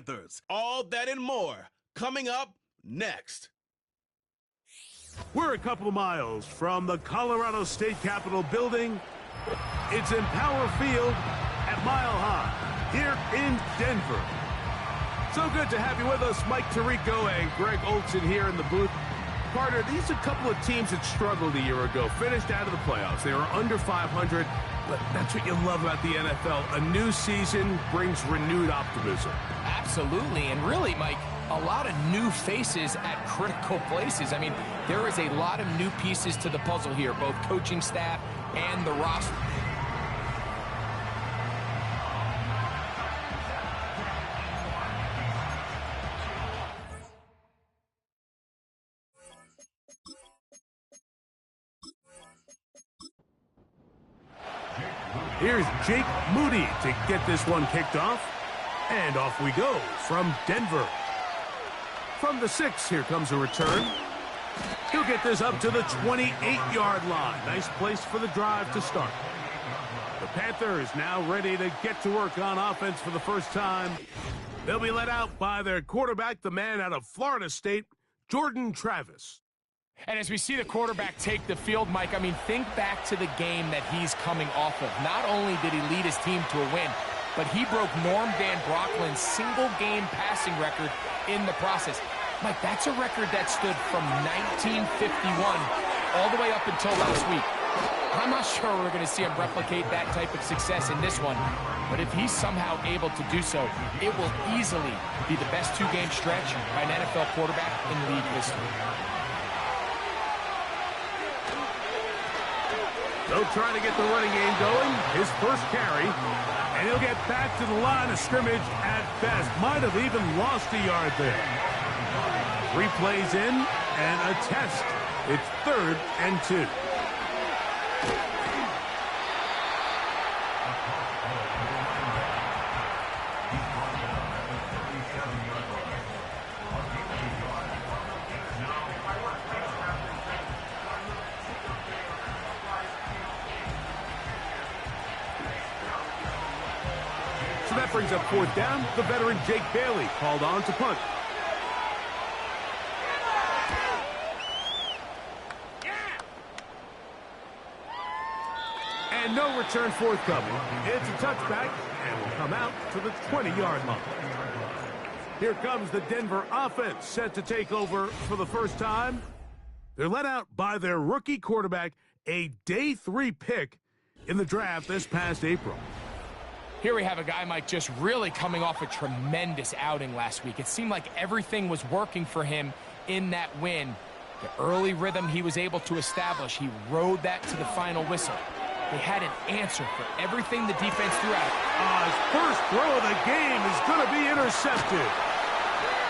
Panthers. All that and more coming up next. We're a couple of miles from the Colorado State Capitol building. It's in Power Field at Mile High here in Denver. So good to have you with us, Mike Tirico and Greg Olson here in the booth. Carter, these are a couple of teams that struggled a year ago, finished out of the playoffs. They were under 500, but that's what you love about the NFL. A new season brings renewed optimism. Absolutely, and really, Mike, a lot of new faces at critical places. I mean, there is a lot of new pieces to the puzzle here, both coaching staff and the roster. Here's Jake Moody to get this one kicked off. And off we go from Denver. From the 6, here comes a return. He'll get this up to the 28-yard line. Nice place for the drive to start. The Panthers now ready to get to work on offense for the first time. They'll be led out by their quarterback, the man out of Florida State, Jordan Travis. And as we see the quarterback take the field, Mike, I mean, think back to the game that he's coming off of. Not only did he lead his team to a win, but he broke Norm Van Brocklin's single-game passing record in the process. Mike, that's a record that stood from 1951 all the way up until last week. I'm not sure we're going to see him replicate that type of success in this one, but if he's somehow able to do so, it will easily be the best two-game stretch by an NFL quarterback in league history. They'll try to get the running game going. His first carry. And he'll get back to the line of scrimmage at best. Might have even lost a yard there. 3 plays in and a test. It's 3rd and 2. That brings up 4th down. The veteran Jake Bailey called on to punt. And no return forthcoming. It's a touchback and will come out to the 20-yard line. Here comes the Denver offense set to take over for the first time. They're led out by their rookie quarterback, a day 3 pick in the draft this past April. Here we have a guy, Mike, just really coming off a tremendous outing last week. It seemed like everything was working for him in that win. The early rhythm he was able to establish, he rode that to the final whistle. They had an answer for everything the defense threw at him. His first throw of the game is going to be intercepted.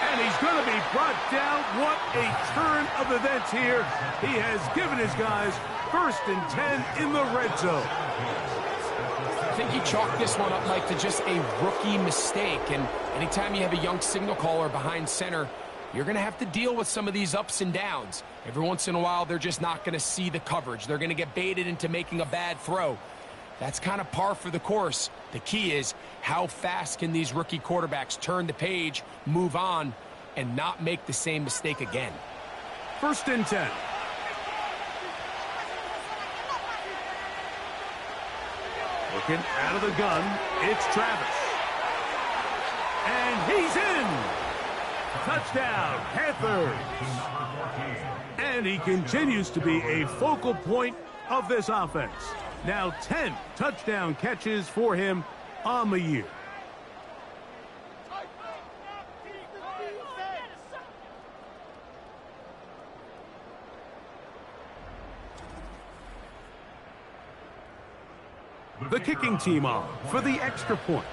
And he's going to be brought down. What a turn of events here. He has given his guys 1st and 10 in the red zone. I think he chalked this one up, Mike, to just a rookie mistake. And anytime you have a young signal caller behind center, you're going to have to deal with some of these ups and downs. Every once in a while, they're just not going to see the coverage. They're going to get baited into making a bad throw. That's kind of par for the course. The key is, how fast can these rookie quarterbacks turn the page, move on, and not make the same mistake again? 1st and 10. Looking out of the gun, it's Travis. And he's in! Touchdown, Panthers! And he continues to be a focal point of this offense. Now 10 touchdown catches for him on the year. The kicking team on for the extra point.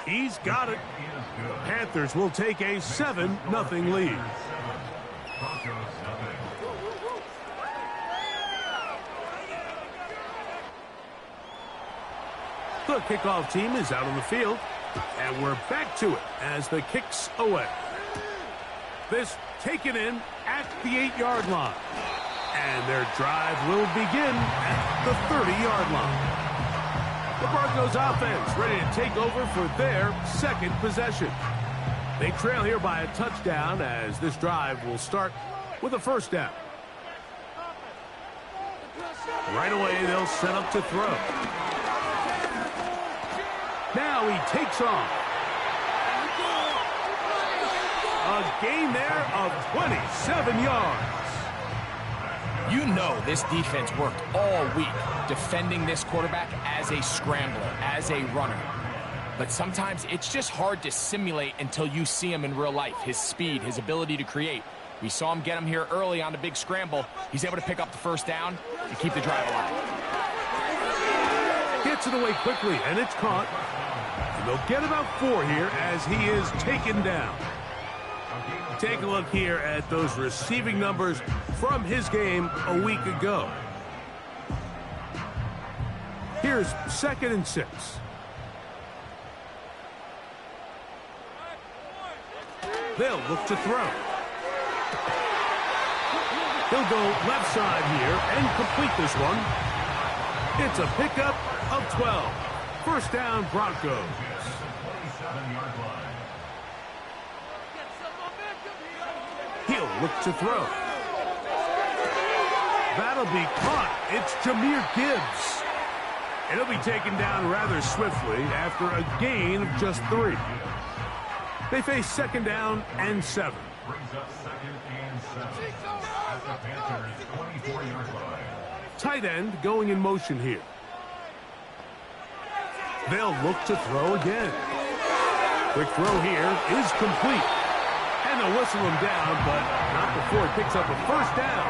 He's got it. The Panthers will take a 7-0 lead. The kickoff team is out on the field, and we're back to it as the kick's away. This taken in at the 8-yard line. And their drive will begin at the 30-yard line. The Broncos offense ready to take over for their second possession. They trail here by a touchdown as this drive will start with a first down. Right away, they'll set up to throw. Now he takes off. A gain there of 27 yards. You know this defense worked all week defending this quarterback as a scrambler, as a runner. But sometimes it's just hard to simulate until you see him in real life. His speed, his ability to create. We saw him get him here early on the big scramble. He's able to pick up the first down to keep the drive alive. Gets it away quickly, and it's caught. And they'll get about 4 here as he is taken down. Take a look here at those receiving numbers from his game a week ago. Here's 2nd and 6. They'll look to throw. He'll go left side here and complete this one. It's a pickup of 12. First down, Broncos. He'll look to throw. That'll be caught. It's Jahmyr Gibbs. And he'll be taken down rather swiftly after a gain of just 3. They face 2nd down and 7. Tight end going in motion here. They'll look to throw again. Quick throw here is complete. And they'll whistle him down, but not before he picks up a first down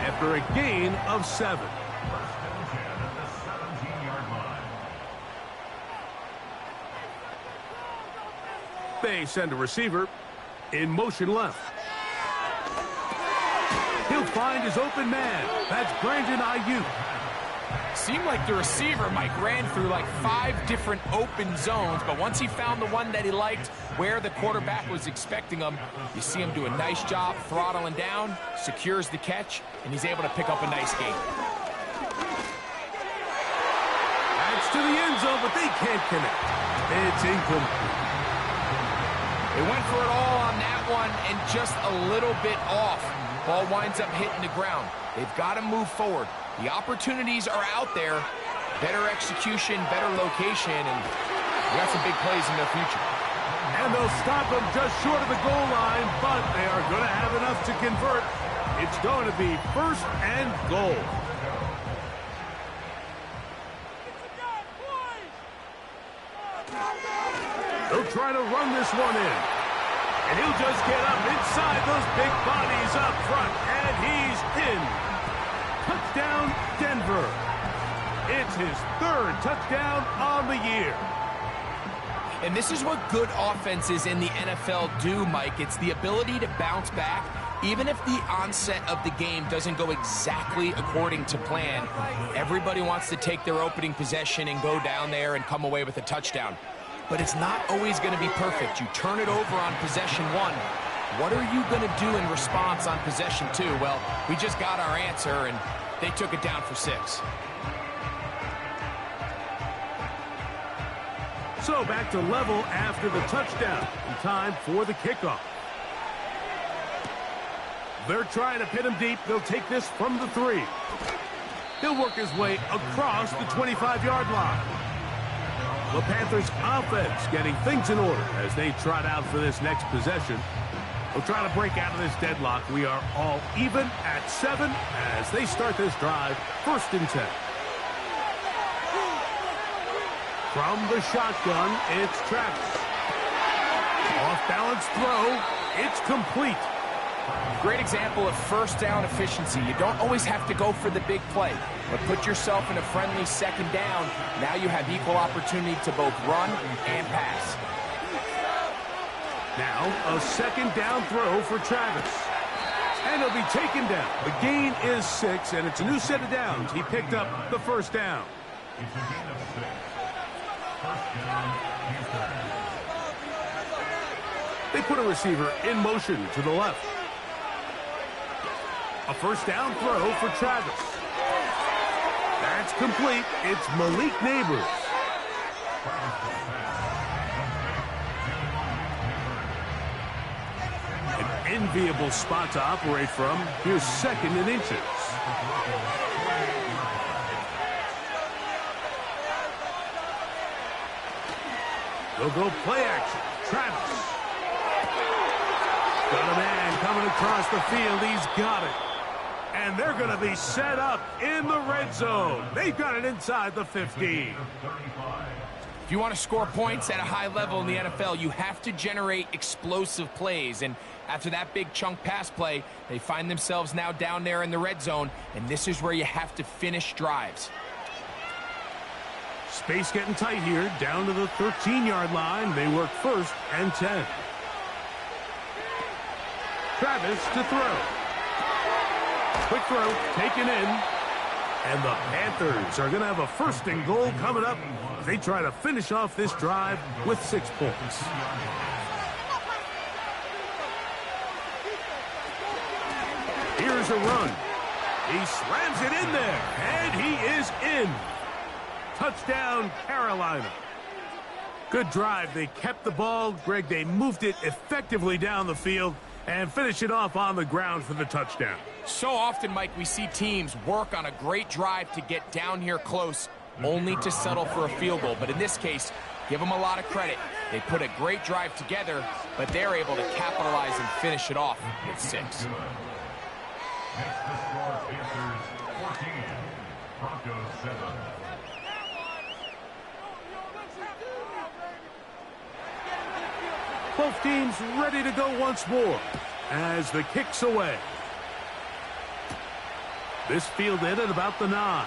after a gain of 7. They send a receiver in motion left. He'll find his open man. That's Brandon Ayuk. Seemed like the receiver, Mike, ran through like 5 different open zones, but once he found the one that he liked, where the quarterback was expecting him, you see him do a nice job throttling down, secures the catch, and he's able to pick up a nice gain. That's to the end zone, but they can't connect. It's incomplete. They went for it all on that one and just a little bit off. Ball winds up hitting the ground. They've got to move forward. The opportunities are out there. Better execution, better location, and we got some big plays in their future. And they'll stop them just short of the goal line, but they are going to have enough to convert. It's going to be 1st and goal. They'll try to run this one in. And he'll just get up inside those big bodies up front. And he's in. Touchdown, Denver. It's his 3rd touchdown on the year. And this is what good offenses in the NFL do, Mike. It's the ability to bounce back. Even if the onset of the game doesn't go exactly according to plan, everybody wants to take their opening possession and go down there and come away with a touchdown. But it's not always going to be perfect. You turn it over on possession 1. What are you going to do in response on possession 2? Well, we just got our answer, and they took it down for 6. So back to level after the touchdown. In time for the kickoff. They're trying to pin him deep. They'll take this from the 3. He'll work his way across the 25-yard line. The Panthers offense getting things in order as they trot out for this next possession. They'll try to break out of this deadlock. We are all even at 7 as they start this drive. 1st and 10. From the shotgun, it's Travis. Off-balance throw. It's complete. Great example of first down efficiency. You don't always have to go for the big play, but put yourself in a friendly 2nd down. Now you have equal opportunity to both run and pass. Now a 2nd down throw for Travis. And he'll be taken down. The gain is 6, and it's a new set of downs. He picked up the 1st down. They put a receiver in motion to the left. A 1st down throw for Travis. That's complete. It's Malik Neighbors. An enviable spot to operate from. Here's 2nd and inches. They'll go play action. Travis. Got a man coming across the field. He's got it. And they're going to be set up in the red zone. They've got it inside the 15. If you want to score points at a high level in the NFL, you have to generate explosive plays. And after that big chunk pass play, they find themselves now down there in the red zone. And this is where you have to finish drives. Space getting tight here, down to the 13-yard line. They work 1st and 10. Travis to throw. Quick throw, taken in. And the Panthers are going to have a 1st and goal coming up as they try to finish off this drive with 6 points. Here's a run. He slams it in there, and he is in. Touchdown, Carolina. Good drive. They kept the ball. Greg, they moved it effectively down the field and finish it off on the ground for the touchdown. So often, Mike, we see teams work on a great drive to get down here close, only to settle for a field goal. But in this case, give them a lot of credit. They put a great drive together, but they're able to capitalize and finish it off with 6. Next to score, Panthers 14, Broncos 7. Both teams ready to go once more as the kick's away. This fielded at about the 9.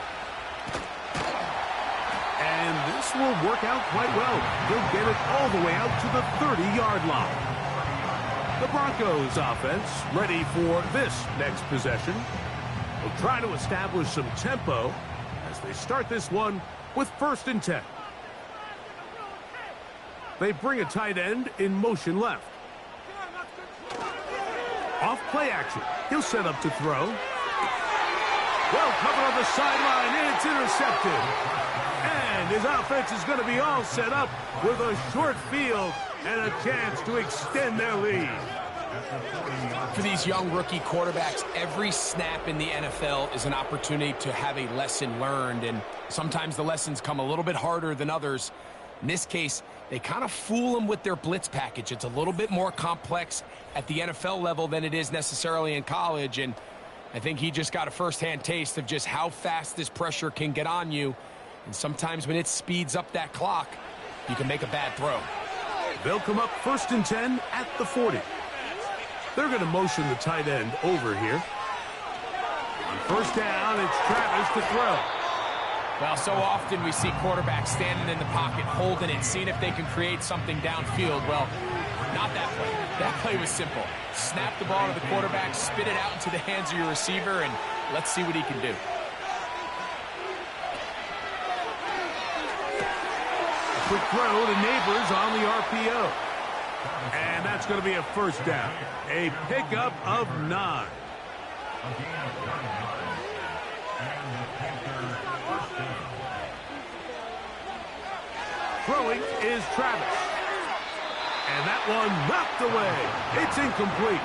And this will work out quite well. He'll get it all the way out to the 30-yard line. The Broncos offense ready for this next possession. They'll try to establish some tempo as they start this one with 1st and 10. They bring a tight end in motion left. Off play action. He'll set up to throw. Well covered on the sideline, and it's intercepted. And his offense is going to be all set up with a short field and a chance to extend their lead. For these young rookie quarterbacks, every snap in the NFL is an opportunity to have a lesson learned, and sometimes the lessons come a little bit harder than others. In this case, they kind of fool them with their blitz package. It's a little bit more complex at the NFL level than it is necessarily in college, and I think he just got a first-hand taste of just how fast this pressure can get on you, and sometimes when it speeds up that clock, you can make a bad throw. They'll come up 1st and 10 at the 40. They're going to motion the tight end over here. On 1st down, it's Travis to throw. Well, so often we see quarterbacks standing in the pocket, holding it, seeing if they can create something downfield. Well, not that play. That play was simple. Snap the ball to the quarterback, spit it out into the hands of your receiver, and let's see what he can do. A quick throw to Neighbors on the RPO. And that's going to be a 1st down. A pickup of 9. Throwing is Travis. And that one knocked away. It's incomplete.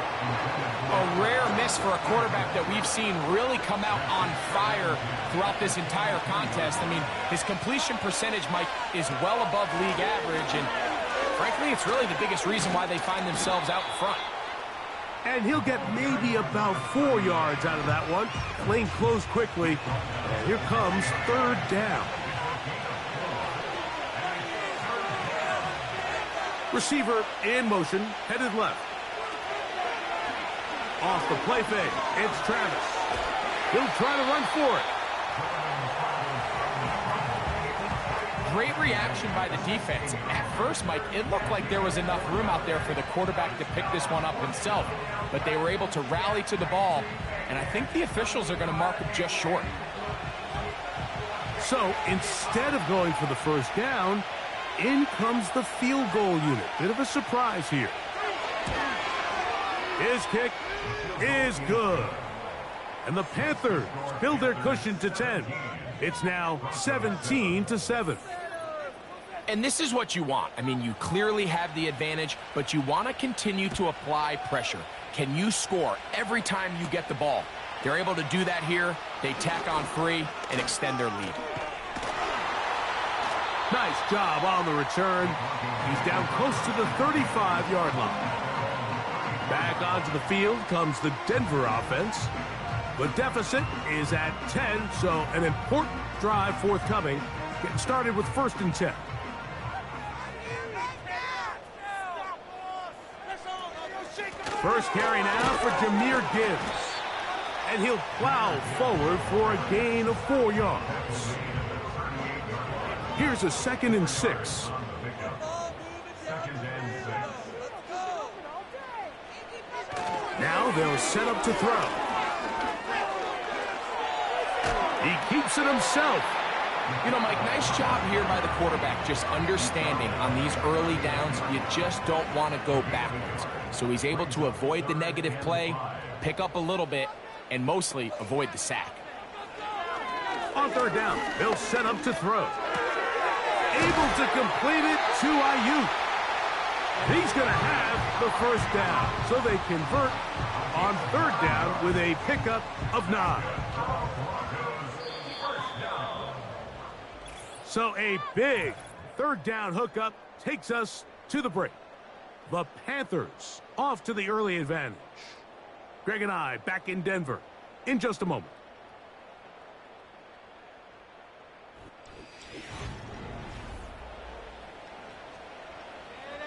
A rare miss for a quarterback that we've seen really come out on fire throughout this entire contest. I mean, his completion percentage, Mike, is well above league average, and frankly, it's really the biggest reason why they find themselves out in front. And he'll get maybe about 4 yards out of that one. Lane closed quickly. And here comes 3rd down. Receiver in motion, headed left. Off the play fake, it's Travis. He'll try to run for it. Great reaction by the defense. At first, Mike, it looked like there was enough room out there for the quarterback to pick this one up himself, but they were able to rally to the ball, and I think the officials are going to mark him just short. So instead of going for the 1st down, in comes the field goal unit. Bit of a surprise here. His kick is good. And the Panthers build their cushion to 10. It's now 17-7. And this is what you want. I mean, you clearly have the advantage, but you want to continue to apply pressure. Can you score every time you get the ball? They're able to do that here. They tack on 3 and extend their lead. Nice job on the return. He's down close to the 35-yard line. Back onto the field comes the Denver offense. The deficit is at 10, so an important drive forthcoming. Getting started with 1st and 10. First carry now for Jahmyr Gibbs. And he'll plow forward for a gain of 4 yards. Here's a 2nd and 6. Now they'll set up to throw. He keeps it himself. You know, Mike, nice job here by the quarterback, just understanding on these early downs, you just don't want to go backwards. So he's able to avoid the negative play, pick up a little bit, and mostly avoid the sack. On 3rd down, they'll set up to throw. Able to complete it to Ayuk. He's going to have the 1st down, so they convert on 3rd down with a pickup of 9. So a big 3rd down hookup takes us to the break. The Panthers off to the early advantage. Greg and I back in Denver in just a moment.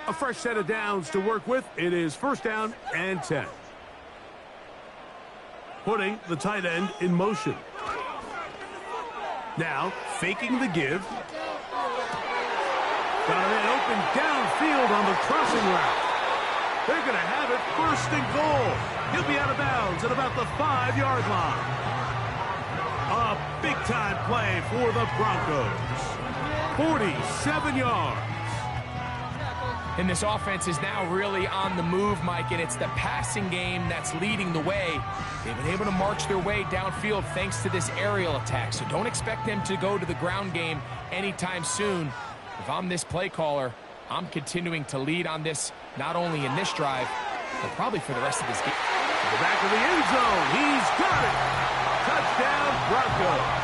A fresh set of downs to work with. It is 1st down and 10. Putting the tight end in motion. Now faking the give. Got a man open downfield on the crossing route. They're going to have it 1st and goal. He'll be out of bounds at about the 5-yard line. A big-time play for the Broncos. 47 yards. And this offense is now really on the move, Mike, and it's the passing game that's leading the way. They've been able to march their way downfield thanks to this aerial attack, so don't expect them to go to the ground game anytime soon. If I'm this play caller, I'm continuing to lead on this, not only in this drive, but probably for the rest of this game. To the back of the end zone, he's got it! Touchdown, Broncos!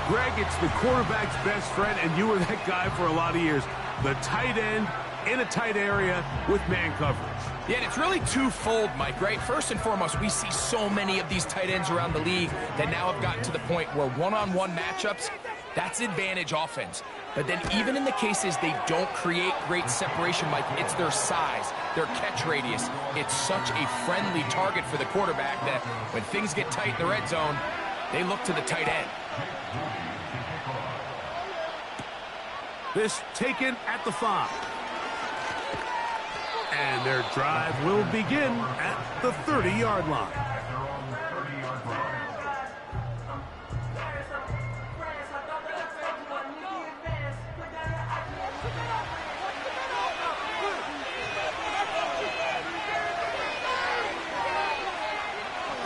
Greg, it's the quarterback's best friend, and you were that guy for a lot of years. The tight end in a tight area with man coverage. Yeah, and it's really twofold, Mike, right? First and foremost, we see so many of these tight ends around the league that now have gotten to the point where one-on-one matchups, that's advantage offense. But then even in the cases they don't create great separation, Mike, it's their size, their catch radius. It's such a friendly target for the quarterback that when things get tight in the red zone, they look to the tight end. This taken at the 5. And their drive will begin at the 30-yard line.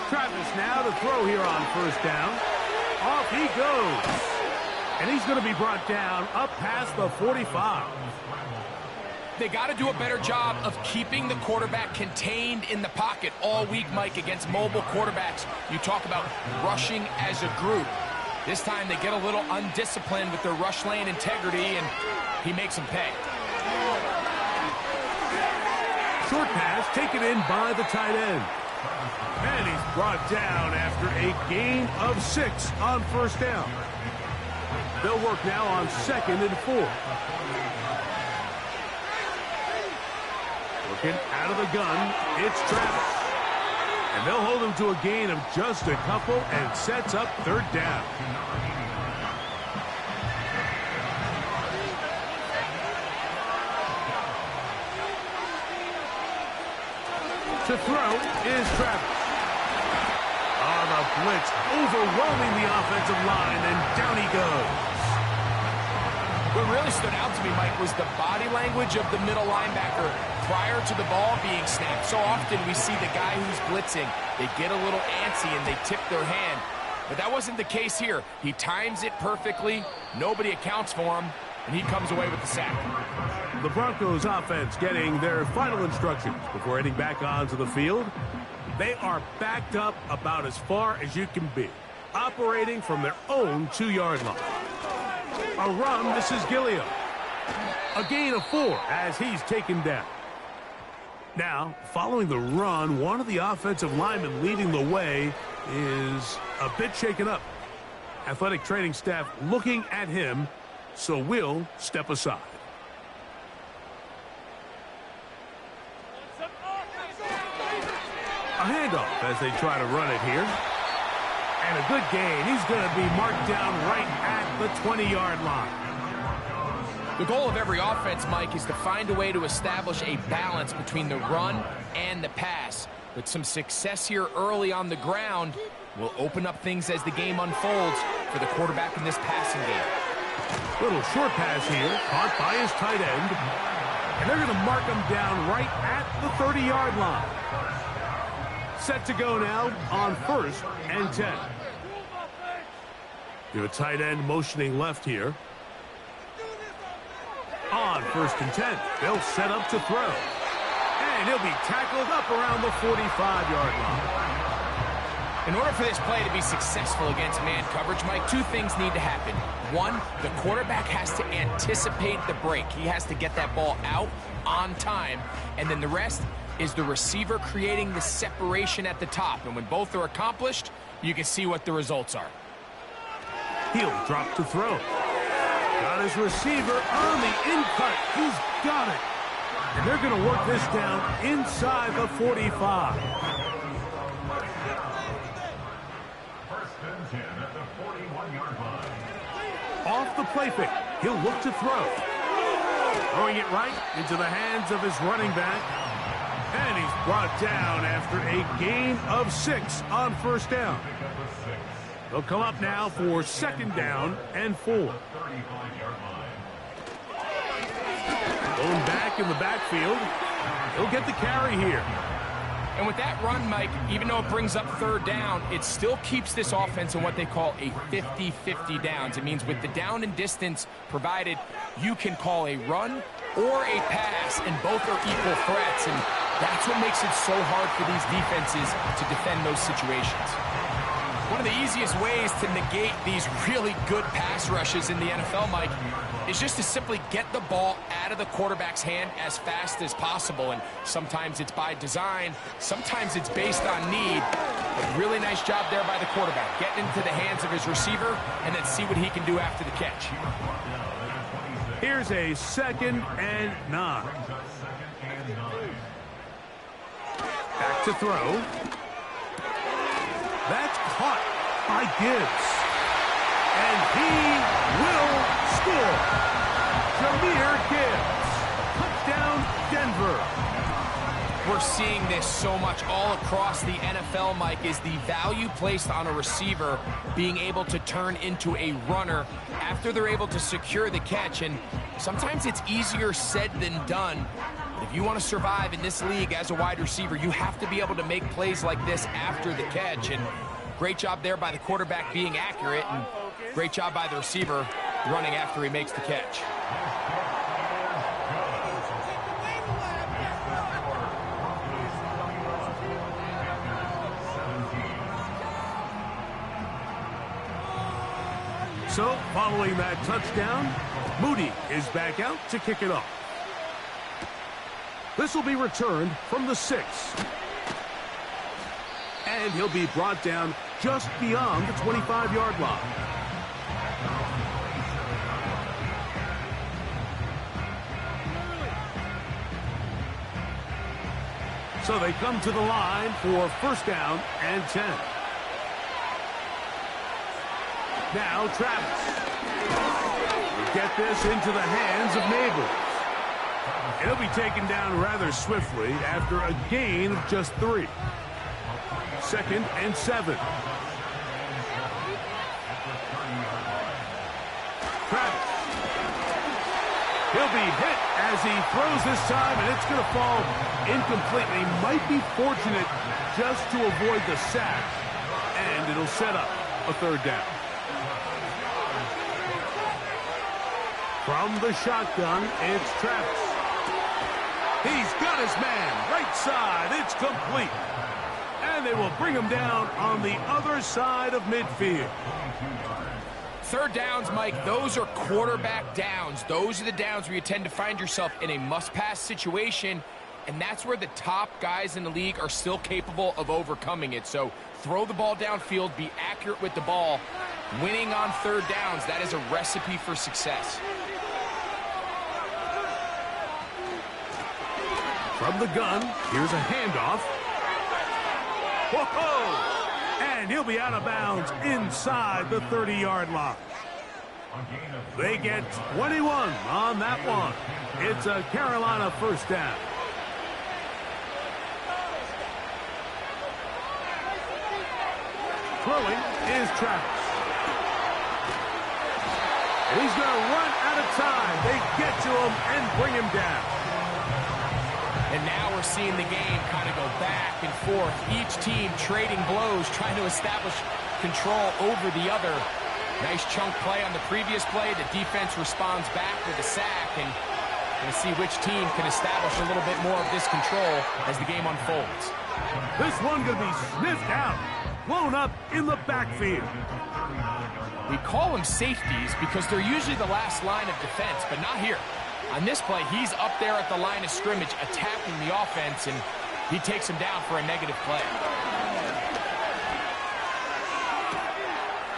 Travis now to throw here on 1st down. Off he goes. And he's going to be brought down up past the 45. They got to do a better job of keeping the quarterback contained in the pocket all week, Mike, against mobile quarterbacks. You talk about rushing as a group. This time they get a little undisciplined with their rush lane integrity, and he makes them pay. Short pass taken in by the tight end. And he's brought down after a gain of 6 on 1st down. They'll work now on 2nd and 4. Looking out of the gun, it's Travis. And they'll hold him to a gain of just a couple and sets up 3rd down. To throw is Travis. On the blitz, overwhelming the offensive line, and down he goes. What really stood out to me, Mike, was the body language of the middle linebacker prior to the ball being snapped. So often we see the guy who's blitzing, they get a little antsy and they tip their hand. But that wasn't the case here. He times it perfectly. Nobody accounts for him, and he comes away with the sack. The Broncos offense getting their final instructions before heading back onto the field. They are backed up about as far as you can be, operating from their own 2-yard line. A run misses Gilliam. A gain of 4 as he's taken down. Now, following the run, one of the offensive linemen leading the way is a bit shaken up. Athletic training staff looking at him, so we'll step aside. A handoff as they try to run it here. And a good gain. He's going to be marked down right at the 20-yard line. The goal of every offense, Mike, is to find a way to establish a balance between the run and the pass. But some success here early on the ground will open up things as the game unfolds for the quarterback in this passing game. Little short pass here, caught by his tight end. And they're going to mark him down right at the 30-yard line. Set to go now on 1st and 10. Your tight end motioning left here. On 1st and 10, they'll set up to throw. And he'll be tackled up around the 45-yard line. In order for this play to be successful against man coverage, Mike, 2 things need to happen. 1, the quarterback has to anticipate the break. He has to get that ball out on time. And then the rest is the receiver creating the separation at the top. And when both are accomplished, you can see what the results are. He'll drop to throw. Got his receiver on the in-cut. He's got it. And they're going to work this down inside the 45. 1st and 10 at the 41-yard line. Off the play fake. He'll look to throw. Throwing it right into the hands of his running back. And he's brought down after a gain of 6 on 1st down. They'll come up now for 2nd down and 4. Going back in the backfield. He'll get the carry here. And with that run, Mike, even though it brings up 3rd down, it still keeps this offense in what they call a 50-50 downs. It means with the down and distance provided, you can call a run or a pass, and both are equal threats. And that's what makes it so hard for these defenses to defend those situations. One of the easiest ways to negate these really good pass rushes in the NFL, Mike, is just to simply get the ball out of the quarterback's hand as fast as possible. And sometimes it's by design, sometimes it's based on need. A really nice job there by the quarterback, getting into the hands of his receiver and then see what he can do after the catch. Here's a 2nd and 9. Back to throw. That's caught by Gibbs. And he will score. Jahmyr Gibbs. Touchdown, Denver. We're seeing this so much all across the NFL, Mike, is the value placed on a receiver being able to turn into a runner after they're able to secure the catch. And sometimes it's easier said than done. But if you want to survive in this league as a wide receiver, you have to be able to make plays like this after the catch. And great job there by the quarterback being accurate, and great job by the receiver running after he makes the catch. So, following that touchdown, Moody is back out to kick it off. This will be returned from the 6. And he'll be brought down just beyond the 25-yard line. So they come to the line for 1st down and 10. Now Travis. We get this into the hands of Neighbors. He'll be taken down rather swiftly after a gain of just 3. 2nd and 7. Travis. He'll be hit as he throws this time, and it's going to fall incompletely. Might be fortunate just to avoid the sack, and it'll set up a third down. From the shotgun, it's Travis. He's got his man, right side, it's complete. And they will bring him down on the other side of midfield. Third downs, Mike, those are quarterback downs. Those are the downs where you tend to find yourself in a must-pass situation, and that's where the top guys in the league are still capable of overcoming it. So throw the ball downfield, be accurate with the ball. Winning on third downs, that is a recipe for success. From the gun, here's a handoff. Whoa! And he'll be out of bounds inside the 30-yard line. They get 21 on that one. It's a Carolina first down. Throwing is Travis. And he's going to run out of time. They get to him and bring him down. And now we're seeing the game kind of go back and forth. Each team trading blows, trying to establish control over the other. Nice chunk play on the previous play. The defense responds back with a sack. And we're going to see which team can establish a little bit more of this control as the game unfolds. This one going to be sniffed out. Blown up in the backfield. We call them safeties because they're usually the last line of defense, but not here. On this play, he's up there at the line of scrimmage attacking the offense, and he takes him down for a negative play.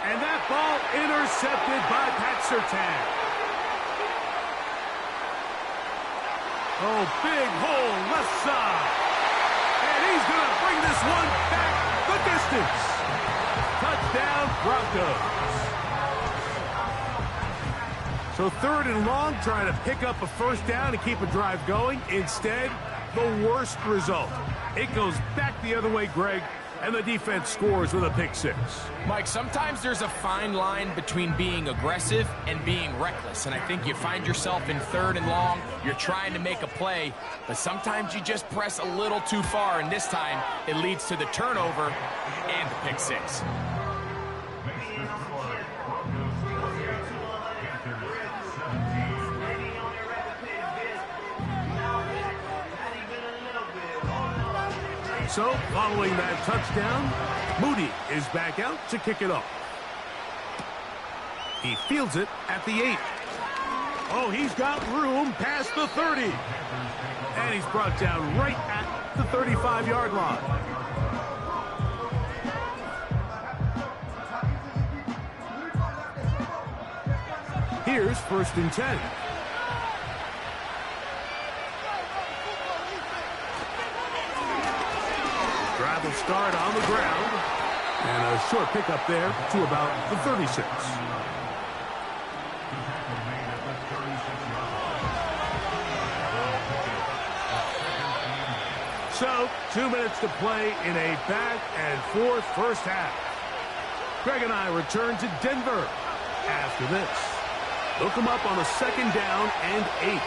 And that ball intercepted by Pat Surtain. Oh, big hole left side. And he's going to bring this one back the distance. Touchdown, Broncos. So third and long, trying to pick up a first down and keep a drive going. Instead, the worst result. It goes back the other way, Greg, and the defense scores with a pick six. Mike, sometimes there's a fine line between being aggressive and being reckless, and I think you find yourself in third and long, you're trying to make a play, but sometimes you just press a little too far, and this time it leads to the turnover and the pick six. So, following that touchdown, Moody is back out to kick it off. He fields it at the 8. Oh, he's got room past the 30. And he's brought down right at the 35-yard line. Here's first and 10. Travel start on the ground. And a short pickup there to about the 36. So, 2 minutes to play in a back-and-forth first half. Greg and I return to Denver after this. They'll come up on a second down and 8.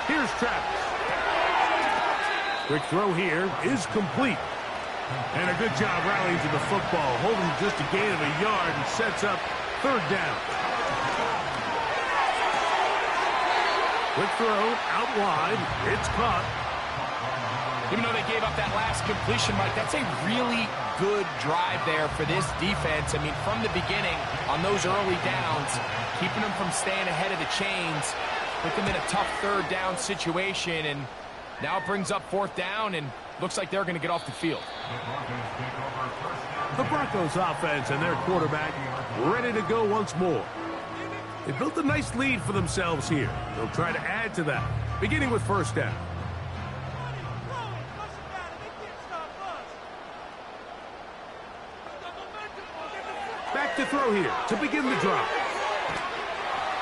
Here's Travis. Quick throw here is complete. And a good job rallying to the football, holding just a gain of a yard and sets up third down. Quick throw out wide. It's caught. Even though they gave up that last completion, Mike, that's a really good drive there for this defense. I mean, from the beginning, on those early downs, keeping them from staying ahead of the chains, put them in a tough third down situation, and now it brings up fourth down, and looks like they're going to get off the field. The Broncos offense and their quarterback ready to go once more. They built a nice lead for themselves here. They'll try to add to that, beginning with first down. Back to throw here to begin the drive.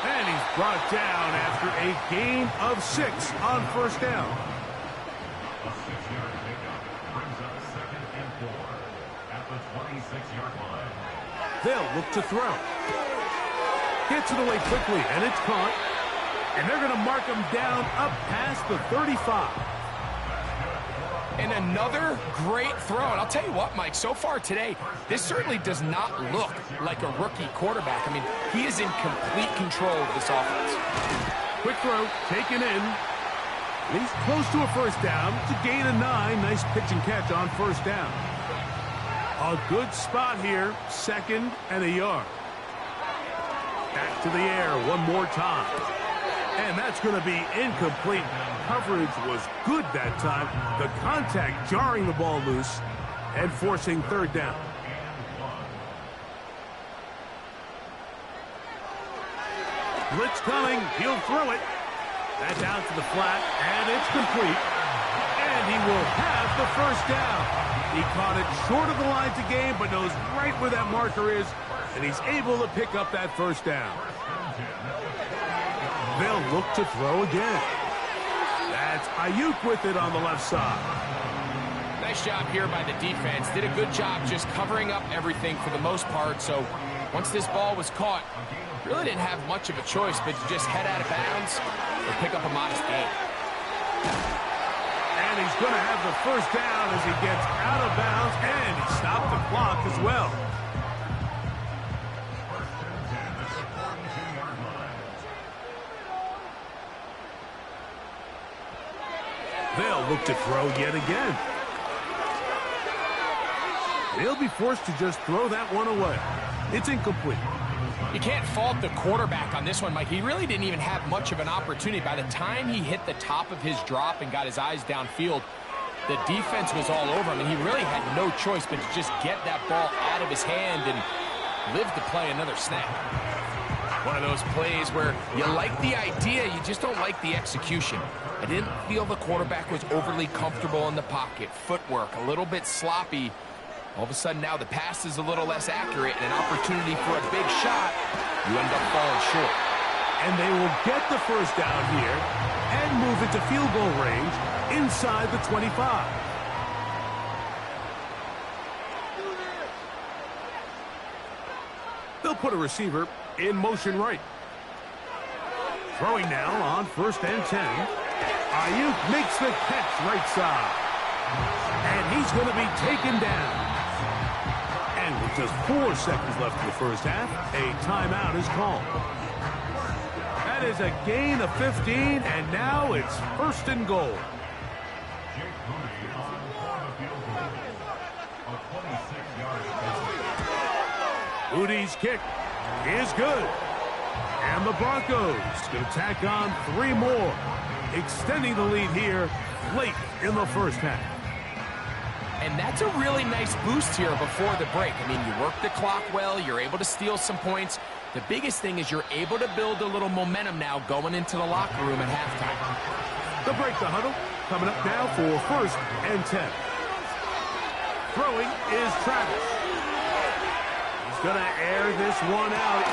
And he's brought down after a gain of 6 on first down. A 6-yard pickup brings up second and 4 at the 26-yard line. They'll look to throw. Gets it away quickly, and it's caught. And they're going to mark him down up past the 35. And another great throw. And I'll tell you what, Mike, so far today, this certainly does not look like a rookie quarterback. I mean, he is in complete control of this offense. Quick throw, taken in. He's close to a first down. It's a gain of 9. Nice pitch and catch on first down. A good spot here. 2nd and a yard. Back to the air one more time. And that's going to be incomplete. Coverage was good that time. The contact jarring the ball loose and forcing 3rd down. Blitz coming. He'll throw it. That's out to the flat, and it's complete. And he will have the first down. He caught it short of the line to gain, but knows right where that marker is, and he's able to pick up that first down. They'll look to throw again. That's Ayuk with it on the left side. Nice job here by the defense. Did a good job just covering up everything for the most part. So once this ball was caught, really didn't have much of a choice but to just head out of bounds or pick up a modest gain. And he's going to have the first down as he gets out of bounds, and he stopped the clock as well. They'll look to throw yet again. They'll be forced to just throw that one away. It's incomplete. You can't fault the quarterback on this one, Mike. He really didn't even have much of an opportunity. By the time he hit the top of his drop and got his eyes downfield, the defense was all over him, and he really had no choice but to just get that ball out of his hand and live to play another snap. One of those plays where you like the idea, you just don't like the execution. I didn't feel the quarterback was overly comfortable in the pocket. Footwork, a little bit sloppy. All of a sudden now the pass is a little less accurate, and an opportunity for a big shot, you end up falling short. And they will get the first down here and move it to field goal range inside the 25. They'll put a receiver in motion right. Throwing now on 1st and 10. Ayuk makes the catch right side. And he's going to be taken down. And with just 4 seconds left in the first half, a timeout is called. That is a gain of 15, and now it's 1st and goal. Udy's kick is good. And the Broncos going to tack on 3 more, extending the lead here late in the first half. And that's a really nice boost here before the break. I mean, you work the clock well, you're able to steal some points. The biggest thing is you're able to build a little momentum now going into the locker room at halftime. The break, the huddle, coming up now for 1st and 10. Throwing is Travis. He's going to air this one out.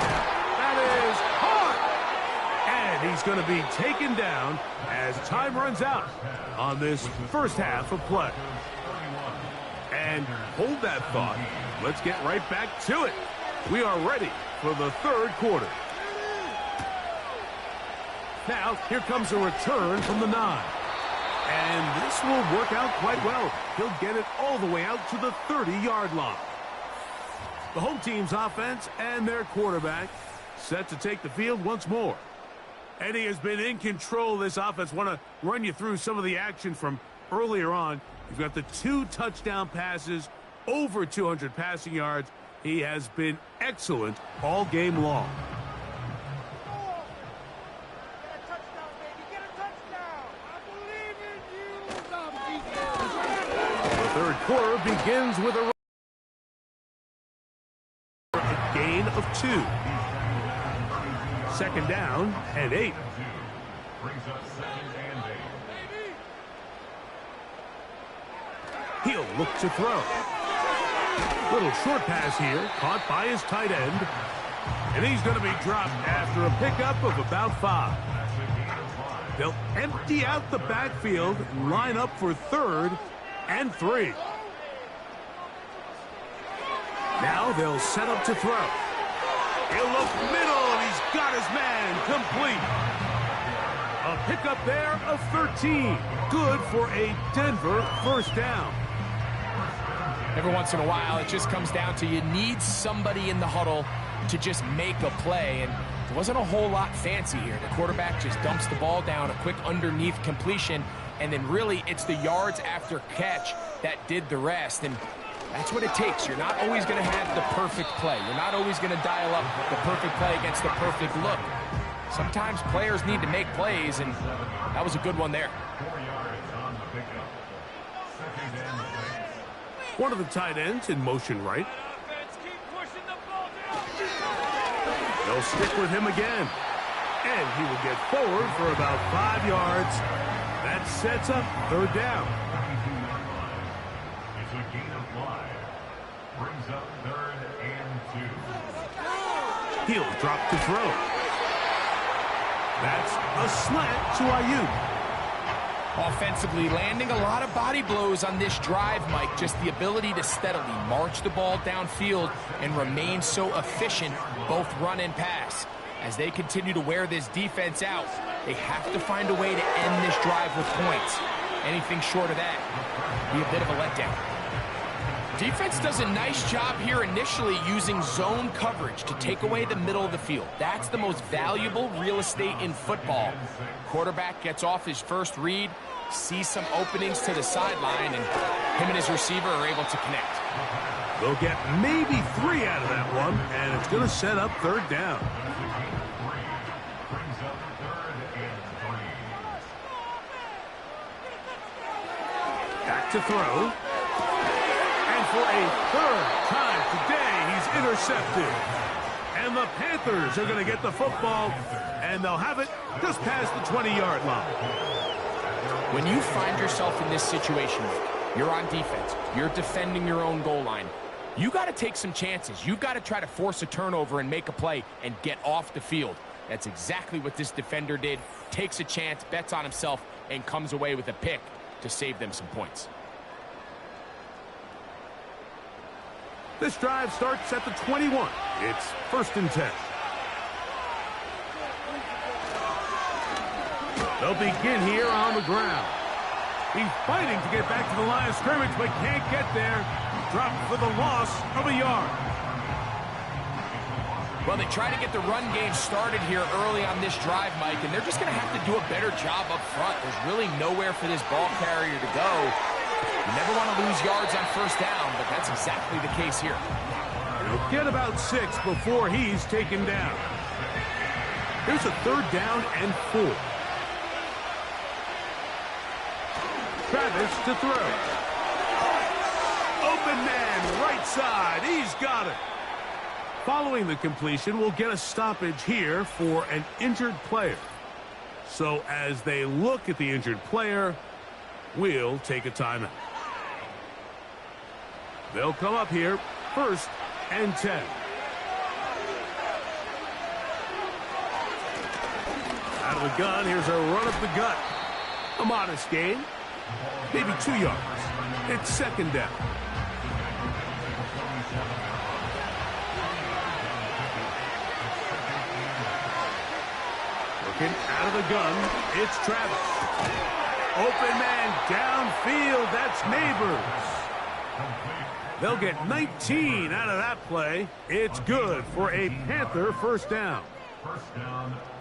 That is hard. And he's going to be taken down as time runs out on this first half of play. And hold that thought. Let's get right back to it. We are ready for the 3rd quarter. Now, here comes a return from the 9. And this will work out quite well. He'll get it all the way out to the 30-yard line. The home team's offense and their quarterback set to take the field once more. And he has been in control of this offense. Want to run you through some of the action from earlier on. You've got the 2 touchdown passes, over 200 passing yards. He has been excellent all game long. The 3rd quarter begins with a gain of 2. 2nd down and 8. He'll look to throw. Little short pass here, caught by his tight end. And he's going to be dropped after a pickup of about 5. They'll empty out the backfield and line up for 3rd and 3. Now they'll set up to throw. He'll look middle, and he's got his man complete. A A pickup there of 13. Good for a Denver first down. Every once in a while, it just comes down to you need somebody in the huddle to just make a play, and there wasn't a whole lot fancy here. The quarterback just dumps the ball down, a quick underneath completion, and then really it's the yards after catch that did the rest, and that's what it takes. You're not always going to have the perfect play. You're not always going to dial up the perfect play against the perfect look. Sometimes players need to make plays, and that was a good one there. 4 yards on the pickup. Second and 6. One of the tight ends in motion right. They'll stick with him again. And he will get forward for about 5 yards. That sets up third down. 32-yard line. It's a gain of 5. Brings up third and 2. He'll drop to throw. That's a slant to Ayuk. Offensively, landing a lot of body blows on this drive, Mike. Just the ability to steadily march the ball downfield and remain so efficient, both run and pass. As they continue to wear this defense out, they have to find a way to end this drive with points. Anything short of that would be a bit of a letdown. Defense does a nice job here initially using zone coverage to take away the middle of the field. That's the most valuable real estate in football. Quarterback gets off his first read, sees some openings to the sideline, and him and his receiver are able to connect. They'll get maybe 3 out of that one, and it's going to set up third down. Brings up third and 3. Back to throw. And for a third time today, he's intercepted. And the Panthers are going to get the football, and they'll have it just past the 20-yard line. When you find yourself in this situation, you're on defense, you're defending your own goal line, you got to take some chances. You've got to try to force a turnover and make a play and get off the field. That's exactly what this defender did. Takes a chance, bets on himself, and comes away with a pick to save them some points. This drive starts at the 21. It's first and 10. They'll begin here on the ground. He's fighting to get back to the line of scrimmage, but can't get there. Dropped for the loss of a yard. Well, they try to get the run game started here early on this drive, Mike, and they're just going to have to do a better job up front. There's really nowhere for this ball carrier to go. You never want to lose yards on first down, but that's exactly the case here. He'll get about 6 before he's taken down. Here's a third down and 4. Travis to throw. Open man, right side. He's got it. Following the completion, we'll get a stoppage here for an injured player. So as they look at the injured player, we'll take a timeout. They'll come up here, first and 10. Out of the gun, here's a run up the gut. A modest gain, maybe 2 yards. It's second down. Looking out of the gun, it's Travis. Open man downfield, that's Neighbors. They'll get 19 out of that play. It's good for a Panther first down.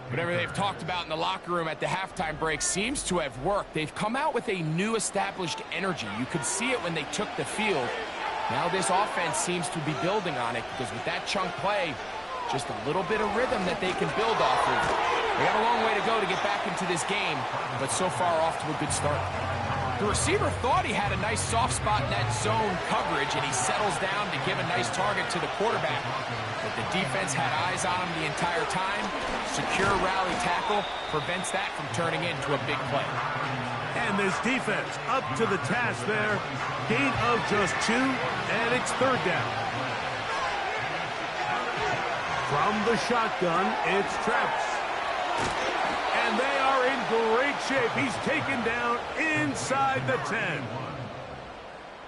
Whatever they've talked about in the locker room at the halftime break seems to have worked. They've come out with a new established energy. You could see it when they took the field. Now this offense seems to be building on it because with that chunk play, just a little bit of rhythm that they can build off of. They got a long way to go to get back into this game, but so far off to a good start. The receiver thought he had a nice soft spot in that zone coverage, and he settles down to give a nice target to the quarterback. But the defense had eyes on him the entire time. Secure rally tackle prevents that from turning into a big play. And this defense up to the task there. Gain of just 2, and it's third down. From the shotgun, it's Travis. And they are in great shape. He's taken down inside the 10.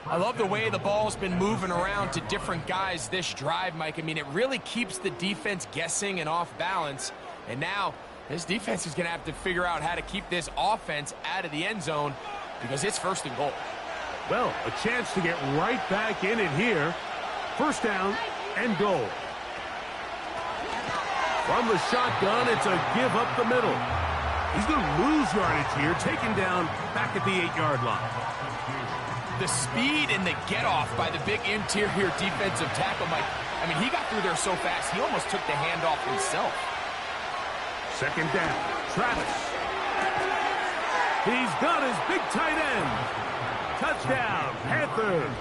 I love the way the ball's been moving around to different guys this drive, Mike. I mean, it really keeps the defense guessing and off balance. And now This defense is going to have to figure out how to keep this offense out of the end zone because it's 1st and goal. Well, a chance to get right back in it here. 1st down and goal. From the shotgun, it's a give up the middle. He's going to lose yardage here, taken down back at the 8-yard line. The speed and the get-off by the big interior defensive tackle, Mike. I mean, he got through there so fast, he almost took the handoff himself. 2nd down, Travis. He's got his big tight end. Touchdown, Panthers.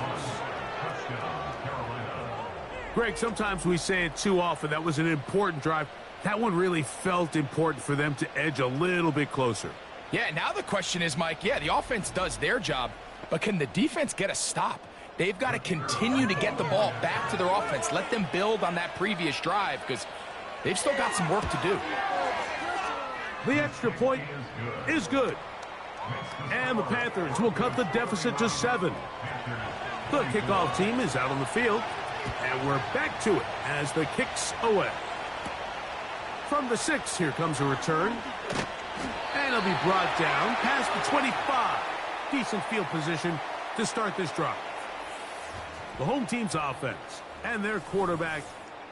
Greg, sometimes we say it too often. That was an important drive. That one really felt important for them to edge a little bit closer. Yeah, now the question is, Mike, yeah, the offense does their job, but can the defense get a stop? They've got to continue to get the ball back to their offense. Let them build on that previous drive because they've still got some work to do. The extra point is good. And the Panthers will cut the deficit to 7. The kickoff team is out on the field. And we're back to it as the kick's away. From the 6, here comes a return. And it'll be brought down past the 25. Decent field position to start this drive. The home team's offense and their quarterback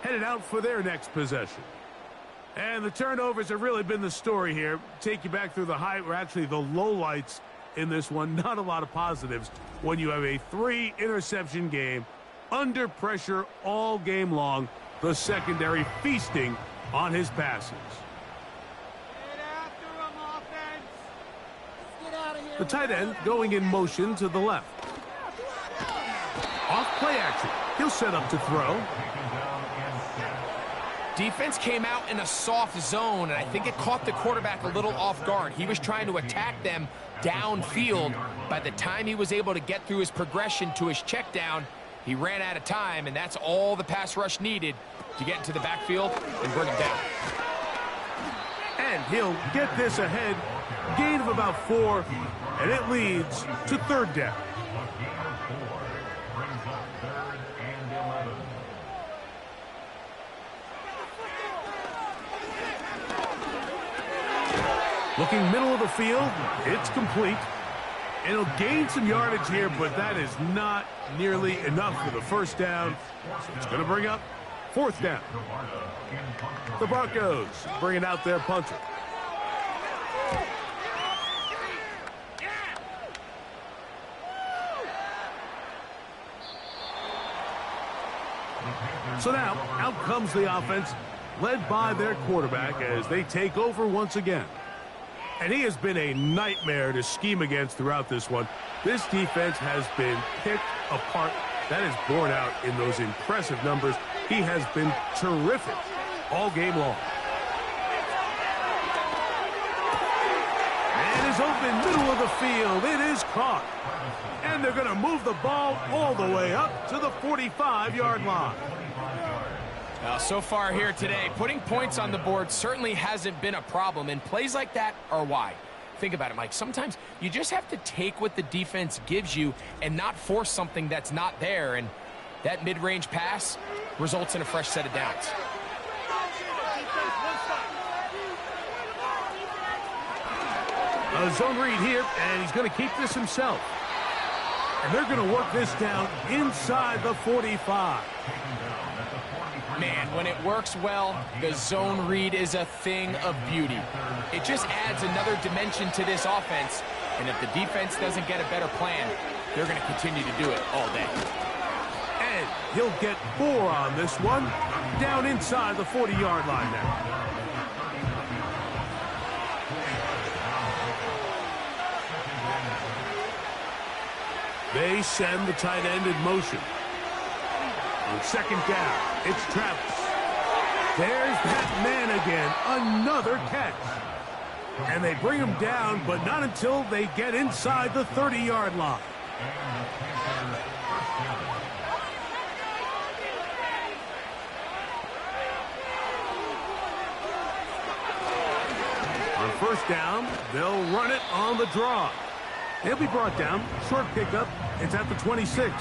headed out for their next possession. And the turnovers have really been the story here. Take you back through the high, or actually the lowlights in this one. Not a lot of positives when you have a 3-interception game. Under pressure all game long. The secondary feasting on his passes. The tight end going in motion to the left. Off play action. He'll set up to throw. Defense came out in a soft zone, and I think it caught the quarterback a little off guard. He was trying to attack them downfield. By the time he was able to get through his progression to his check down, he ran out of time, and that's all the pass rush needed to get into the backfield and bring him down. And he'll get this ahead. Gain of about 4, and it leads to 3rd down. Looking middle of the field, it's complete. And he'll gain some yardage here, but that is not nearly enough for the 1st down. It's going to bring up 4th down. The Broncos bringing out their punter. So now, out comes the offense, led by their quarterback as they take over once again. And he has been a nightmare to scheme against throughout this one. This defense has been picked apart. That is borne out in those impressive numbers. He has been terrific all game long. And is open middle of the field. It is caught. And they're going to move the ball all the way up to the 45-yard line. Now, so far here today, putting points on the board certainly hasn't been a problem, and plays like that are why. Think about it, Mike. Sometimes you just have to take what the defense gives you and not force something that's not there, and that mid-range pass results in a fresh set of downs. A zone read here, and he's going to keep this himself. And they're going to work this down inside the 45. Man, when it works well, the zone read is a thing of beauty. It just adds another dimension to this offense, and if the defense doesn't get a better plan, they're going to continue to do it all day. And he'll get 4 on this one, down inside the 40-yard line now. They send the tight end in motion. On 2nd down, it's Travis. There's that man again, another catch. And they bring him down, but not until they get inside the 30-yard line. On 1st down, they'll run it on the draw. He'll be brought down. Short pickup. It's at the 26.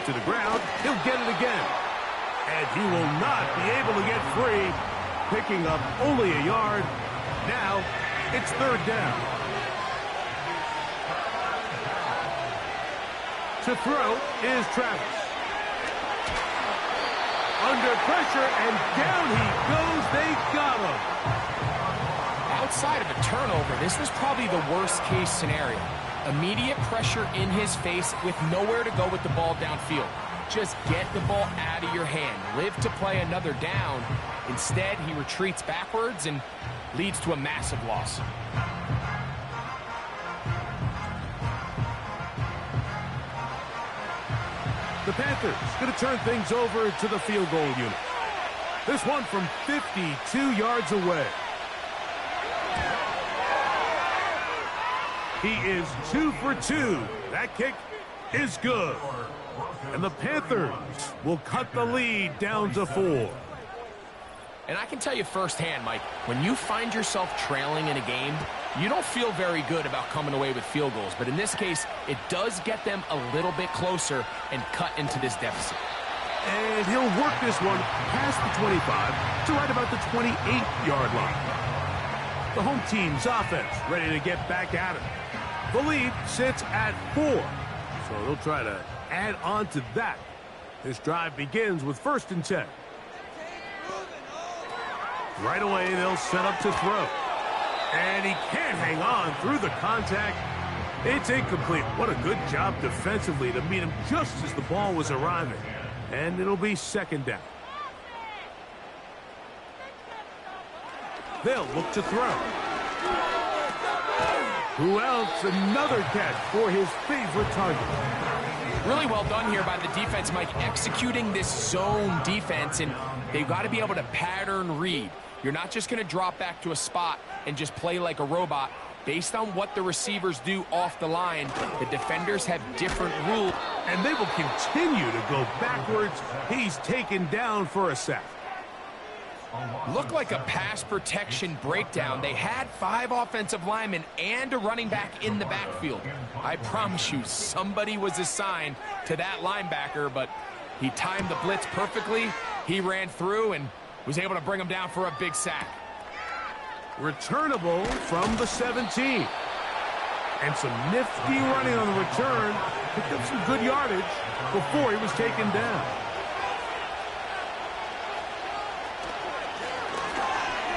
to the ground. He'll get it again. And he will not be able to get free, picking up only a yard. Now, it's third down. To throw is Travis. Under pressure, and down he goes. They got him. Outside of a turnover, this was probably the worst-case scenario. Immediate pressure in his face with nowhere to go with the ball downfield. Just get the ball out of your hand. Live to play another down. Instead, he retreats backwards and leads to a massive loss. The Panthers going to turn things over to the field goal unit. This one from 52 yards away. He is 2 for 2. That kick is good. And the Panthers will cut the lead down to 4. And I can tell you firsthand, Mike, when you find yourself trailing in a game, you don't feel very good about coming away with field goals. But in this case, it does get them a little bit closer and cut into this deficit. And he'll work this one past the 25 to right about the 28-yard line. The home team's offense ready to get back at it. The lead sits at 4, so they'll try to add on to that. This drive begins with 1st and 10. Right away, they'll set up to throw. And he can't hang on through the contact. It's incomplete. What a good job defensively to meet him just as the ball was arriving. And it'll be 2nd down. They'll look to throw. Who else? Another catch for his favorite target. Really well done here by the defense, Mike, executing this zone defense, and they've got to be able to pattern read. You're not just going to drop back to a spot and just play like a robot. Based on what the receivers do off the line, the defenders have different rules. And they will continue to go backwards. He's taken down for a sack. Looked like a pass protection breakdown. They had 5 offensive linemen and a running back in the backfield. I promise you, somebody was assigned to that linebacker, but he timed the blitz perfectly. He ran through and was able to bring him down for a big sack. Returnable from the 17. And some nifty running on the return. Picked up some good yardage before he was taken down.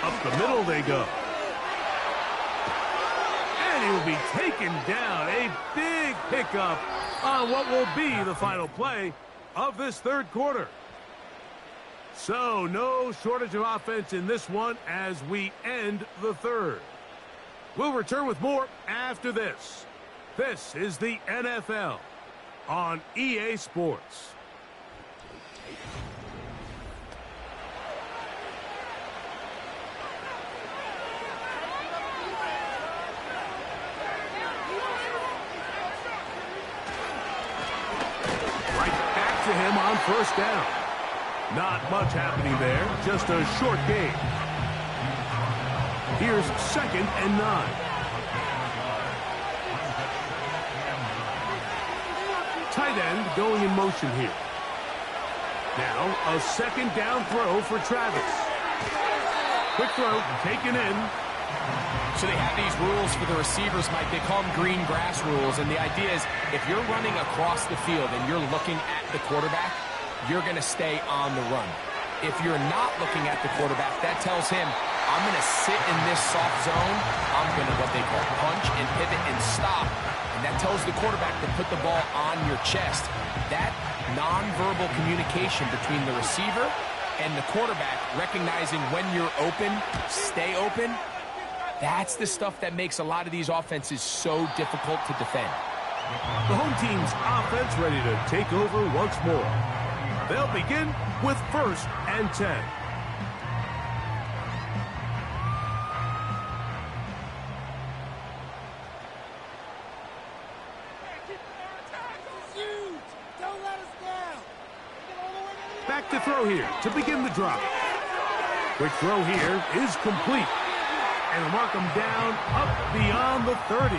Up the middle they go. And he will be taken down. A big pickup on what will be the final play of this 3rd quarter. So no shortage of offense in this one as we end the 3rd. We'll return with more after this. This is the NFL on EA Sports. Right back to him on 1st down. Not much happening there, just a short gain. Here's 2nd and 9. Tight end going in motion here. Now a 2nd down throw for Travis. Quick throw taken in. So they have these rules for the receivers, Mike. They call them green grass rules, and the idea is if you're running across the field and you're looking at the quarterback, you're going to stay on the run. If you're not looking at the quarterback, that tells him, I'm going to sit in this soft zone. I'm going to what they call punch and pivot and stop. And that tells the quarterback to put the ball on your chest. That nonverbal communication between the receiver and the quarterback, recognizing when you're open, stay open, that's the stuff that makes a lot of these offenses so difficult to defend. The home team's offense ready to take over once more. They'll begin with 1st and 10. Back to throw here to begin the drive. Quick throw here is complete. And mark him down up beyond the 30.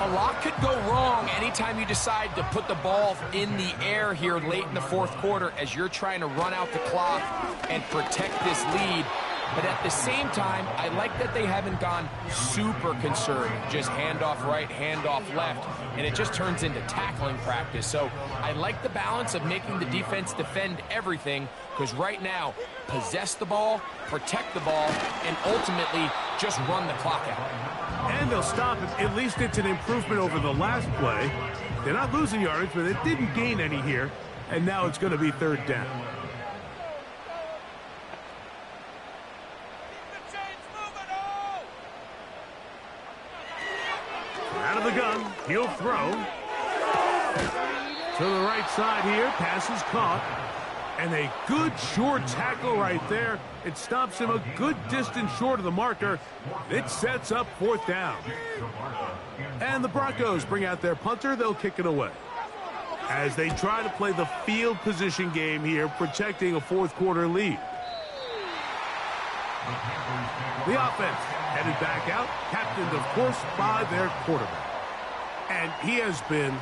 a lot could go wrong anytime you decide to put the ball in the air here late in the fourth quarter as you're trying to run out the clock and protect this lead. But at the same time, I like that they haven't gone super conservative. Just handoff right, handoff left, and it just turns into tackling practice. So I like the balance of making the defense defend everything, because right now, possess the ball, protect the ball, and ultimately just run the clock out. And they'll stop it. At least it's an improvement over the last play. They're not losing yardage, but it didn't gain any here. And now it's going to be third down. Out of the gun, he'll throw. To the right side here, pass is caught. And a good short tackle right there. It stops him a good distance short of the marker. It sets up fourth down. And the Broncos bring out their punter. They'll kick it away as they try to play the field position game here, protecting a fourth quarter lead. The offense headed back out, captained, of course, by their quarterback. And he has been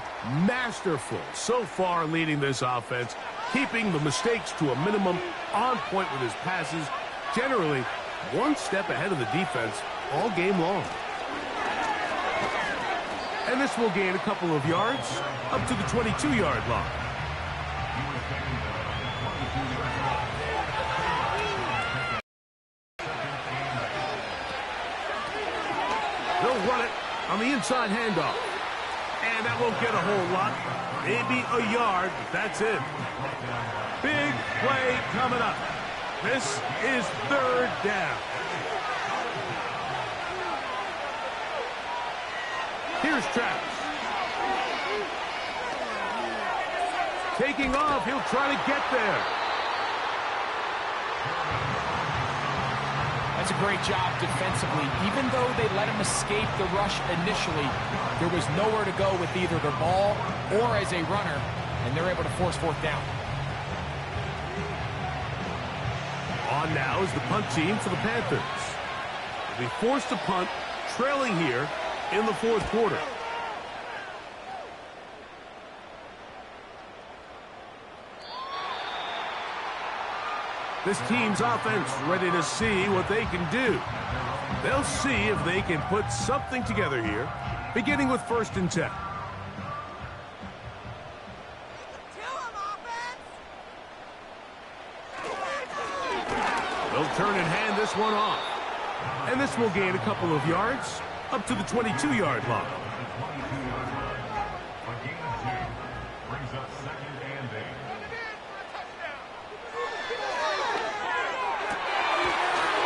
masterful so far leading this offense, keeping the mistakes to a minimum, on point with his passes, generally one step ahead of the defense all game long. And this will gain a couple of yards up to the 22-yard line. They'll run it on the inside handoff. And that won't get a whole lot. Maybe a yard, but that's it. Big play coming up. This is third down. Here's Travis. Taking off, he'll try to get there. That's a great job defensively. Even though they let him escape the rush initially, there was nowhere to go with either the ball or as a runner, and they're able to force fourth down. On now is the punt team for the Panthers. They'll be forced to punt, trailing here in the fourth quarter. This team's offense ready to see what they can do. They'll see if they can put something together here, beginning with 1st and 10. They'll turn and hand this one off. And this will gain a couple of yards up to the 22-yard line.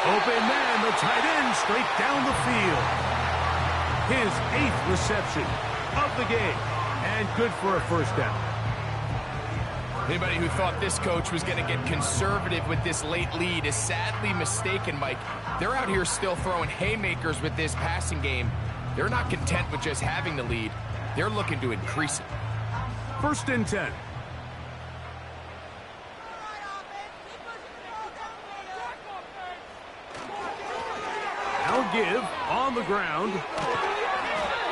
Open man, the tight end, straight down the field. His 8th reception of the game, and good for a first down. Anybody who thought this coach was going to get conservative with this late lead is sadly mistaken, Mike. They're out here still throwing haymakers with this passing game. They're not content with just having the lead. They're looking to increase it. 1st and 10. Give on the ground,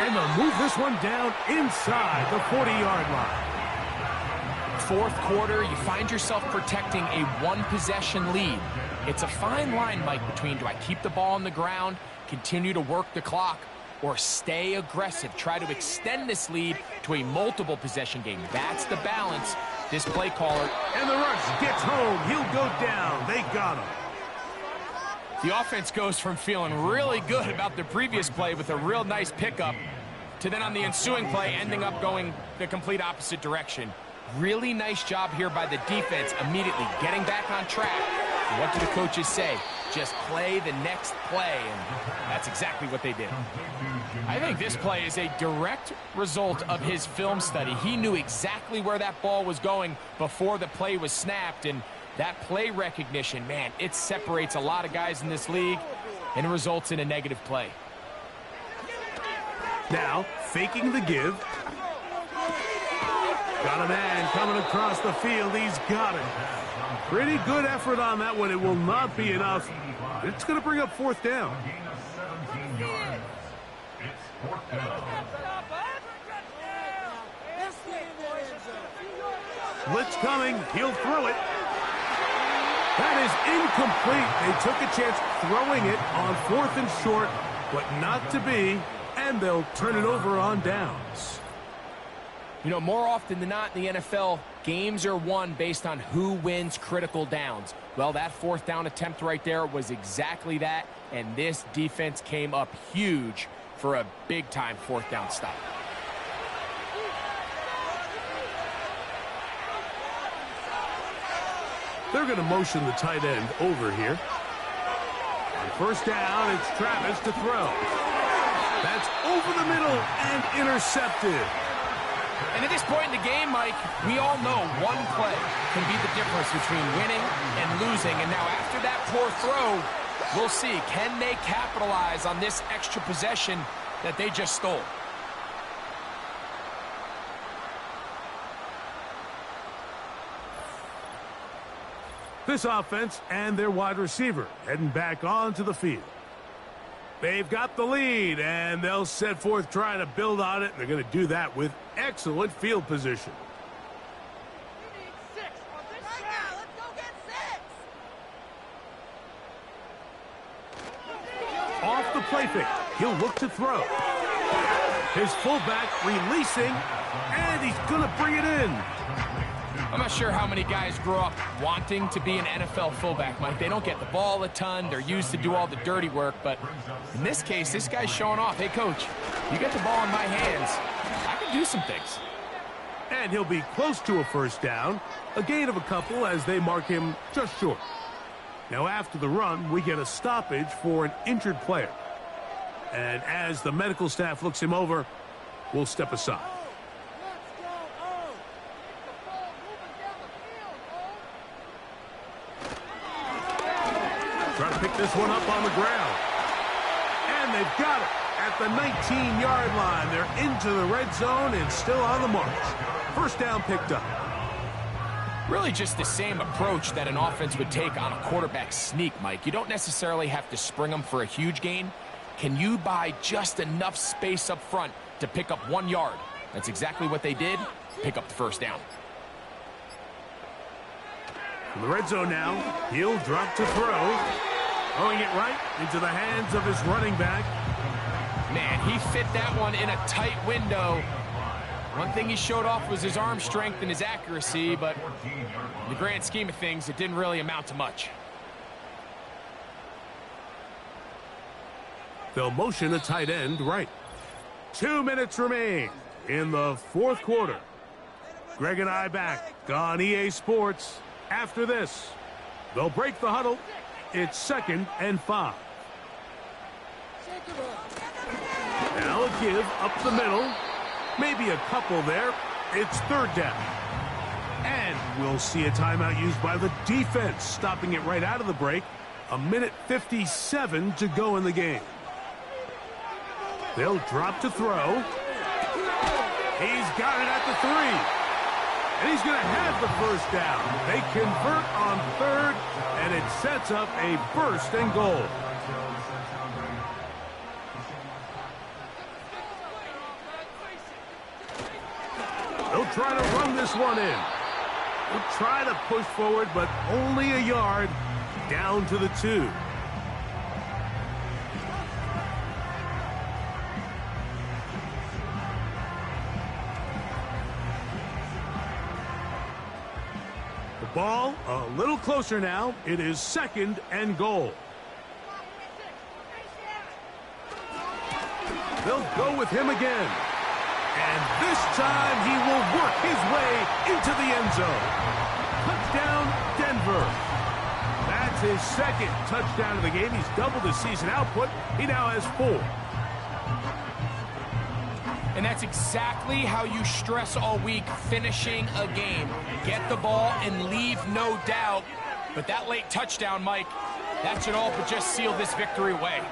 and they'll move this one down inside the 40-yard line. Fourth quarter, you find yourself protecting a one-possession lead. It's a fine line, Mike, between do I keep the ball on the ground, continue to work the clock, or stay aggressive, try to extend this lead to a multiple possession game. That's the balance this play caller. And the rush gets home. He'll go down. They got him. The offense goes from feeling really good about the previous play with a real nice pickup to then on the ensuing play ending up going the complete opposite direction. Really nice job here by the defense, immediately getting back on track. And what do the coaches say? Just play the next play, and that's exactly what they did. I think this play is a direct result of his film study. He knew exactly where that ball was going before the play was snapped, and that play recognition, man, it separates a lot of guys in this league and results in a negative play. Now, faking the give. Got a man coming across the field. He's got it. Pretty good effort on that one. It will not be enough. It's going to bring up fourth down. It's 4th down. blitz coming. He'll throw it. That is incomplete. They took a chance throwing it on 4th and short, but not to be, and they'll turn it over on downs. You know, more often than not in the NFL, games are won based on who wins critical downs. Well, that 4th down attempt right there was exactly that, and this defense came up huge for a big-time 4th down stop. They're going to motion the tight end over here. On 1st down, it's Travis to throw. That's over the middle and intercepted. And at this point in the game, Mike, we all know one play can be the difference between winning and losing. And now after that poor throw, we'll see, can they capitalize on this extra possession that they just stole? This offense and their wide receiver heading back onto the field. They've got the lead, and they'll set forth trying to build on it. They're going to do that with excellent field position. Off the play fake, he'll look to throw. His fullback releasing, and he's going to bring it in. I'm not sure how many guys grow up wanting to be an NFL fullback, Mike. They don't get the ball a ton. They're used to do all the dirty work. But in this case, this guy's showing off. Hey, coach, you get the ball in my hands. I can do some things. And he'll be close to a 1st down. A gain of a couple as they mark him just short. Now, after the run, we get a stoppage for an injured player. And as the medical staff looks him over, we'll step aside. Trying to pick this one up on the ground. And they've got it at the 19-yard line. They're into the red zone and still on the march. 1st down picked up. Really just the same approach that an offense would take on a quarterback sneak, Mike. You don't necessarily have to spring them for a huge gain. Can you buy just enough space up front to pick up 1 yard? That's exactly what they did. Pick up the 1st down. In the red zone now, he'll drop to throw. Throwing it right into the hands of his running back. Man, he fit that one in a tight window. One thing he showed off was his arm strength and his accuracy, but in the grand scheme of things, it didn't really amount to much. They'll motion a tight end right. 2 minutes remain in the 4th quarter. Greg and I back on EA Sports. After this, they'll break the huddle. It's 2nd and 5. Now a give up the middle. Maybe a couple there. It's 3rd down. And we'll see a timeout used by the defense, stopping it right out of the break. 1:57 to go in the game. They'll drop to throw. He's got it at the 3. And he's going to have the 1st down. They convert on 3rd, and it sets up a 1st and goal. They'll try to run this one in. They'll try to push forward, but only a yard down to the 2. Ball a little closer now. It is 2nd and goal. They'll go with him again. And this time he will work his way into the end zone. Touchdown, Denver. That's his 2nd touchdown of the game. He's doubled his season output. He now has 4. And that's exactly how you stress all week, finishing a game. Get the ball and leave no doubt. But that late touchdown, Mike, that should all but just seal this victory away.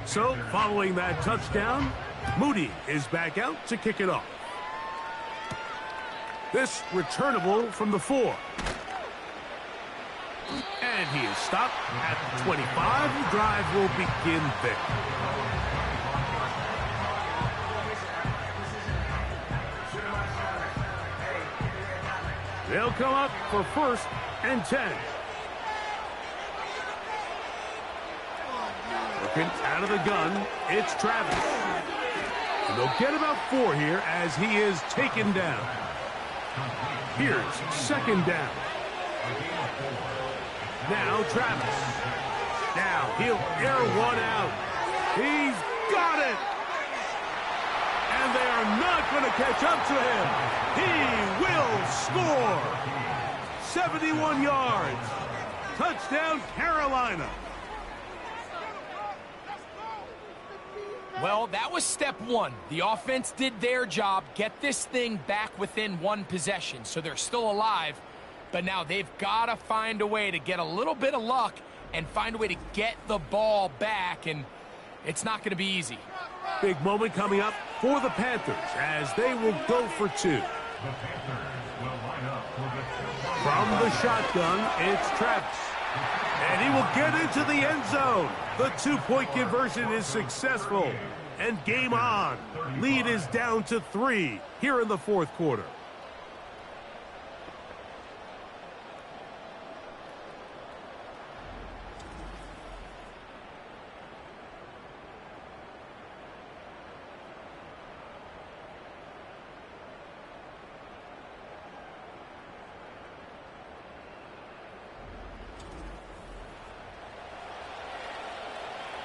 So, following that touchdown, Moody is back out to kick it off. This returnable from the 4. And he is stopped at the 25. The drive will begin there. They'll come up for 1st and 10. Looking out of the gun, it's Travis. And they'll get about 4 here as he is taken down. Here's 2nd down. Now Travis. Now he'll air one out. He's got it. And they are not going to catch up to him. He will score. 71 yards. Touchdown, Carolina. Well, that was step 1. The offense did their job, get this thing back within 1 possession. So they're still alive, but now they've got to find a way to get a little bit of luck and find a way to get the ball back, and it's not going to be easy. Big moment coming up for the Panthers as they will go for 2. The Panthers will line up for the From the shotgun, it's Travis. And he will get into the end zone. The 2-point conversion is successful. And game on. Lead is down to 3 here in the 4th quarter.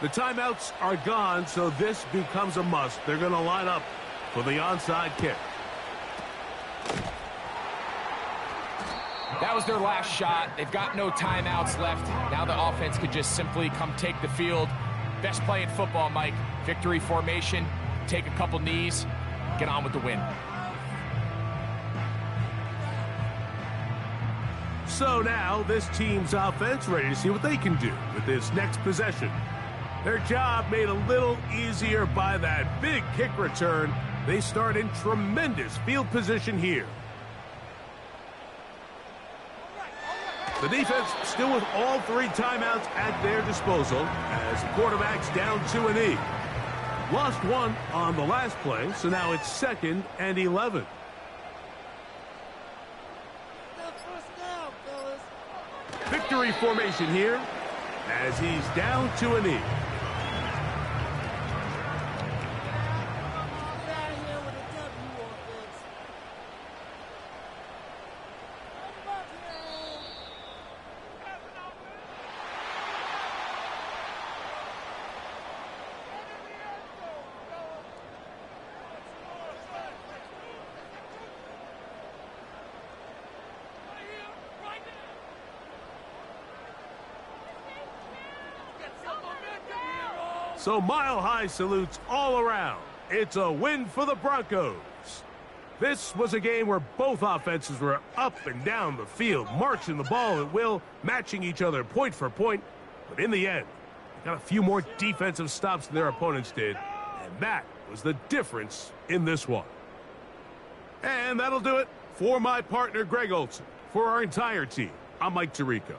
The timeouts are gone, so this becomes a must. They're going to line up for the onside kick. That was their last shot. They've got no timeouts left. Now the offense could just simply come take the field. Best play in football, Mike. Victory formation, take a couple knees, get on with the win. So now this team's offense ready to see what they can do with this next possession. Their job made a little easier by that big kick return. They start in tremendous field position here. The defense still with all 3 timeouts at their disposal as the quarterback's down to an E. Lost 1 on the last play, so now it's 2nd and 11. Victory formation here as he's down to an E. So mile-high salutes all around. It's a win for the Broncos. This was a game where both offenses were up and down the field, marching the ball at will, matching each other point for point. But in the end, they got a few more defensive stops than their opponents did, and that was the difference in this one. And that'll do it for my partner, Greg Olson. For our entire team, I'm Mike Tirico.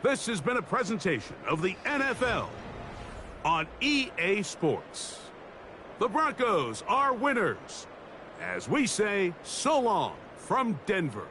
This has been a presentation of the NFL on EA Sports. The Broncos are winners, as we say so long from Denver.